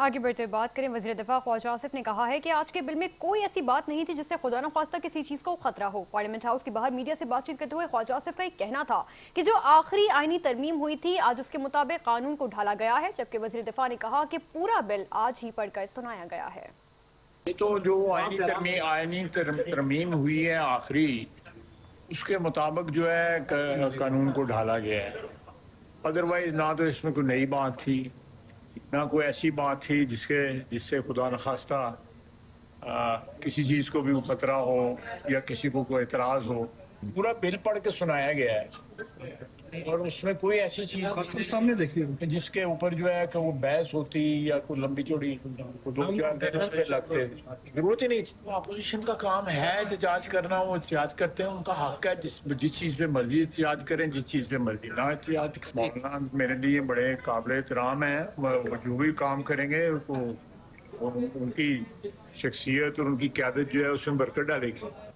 آگے بڑھتے بات کریں، وزیر دفاع خواجہ آصف نے کہا ہے کہ آج کے بل میں کوئی ایسی بات نہیں تھی جس سے خدا نخواستہ کسی چیز کو خطرہ ہو۔ پارلیمنٹ ہاؤس کے باہر میڈیا سے بات چیت کرتے ہوئے خواجہ آصف کا ایک کہنا تھا کہ جو آخری آئینی ترمیم ہوئی تھی آج اس کے مطابق قانون کو ڈھالا گیا ہے، جبکہ وزیر دفاع نے کہا کہ پورا بل آج ہی پڑھ کر سنایا گیا ہے۔ یہ تو جو آئینی ترمیم ہوئی ہے آخری، اس کے مطابق جو ہے قانون کو ڈھالا گیا ہے۔ ادروائز نہ تو اس میں کوئی نئی بات تھی، نہ کوئی ایسی بات تھی جس سے خدا نخواستہ کسی چیز کو بھی خطرہ ہو یا کسی کو کوئی اعتراض ہو۔ پورا بل پڑھ کے سنایا گیا ہے اور اس میں کوئی ایسی چیز سامنے دیکھیے جس کے اوپر جو ہے کہ وہ بحث ہوتی یا کوئی لمبی چوڑی دو چار دن اس پہ لگتے، ضرورت ہی نہیں تھی۔ اپوزیشن کا کام ہے احتجاج کرنا، وہ احتجاج کرتے ہیں، ان کا حق ہے جس چیز پہ مرضی احتجاج کریں، جس چیز پہ مرضی نہ احتجاج۔ مولانا میرے لیے بڑے قابل احترام ہیں، وہ جو بھی کام کریں گے ان کی شخصیت اور ان کی قیادت جو ہے اس میں برکت ڈالے گی۔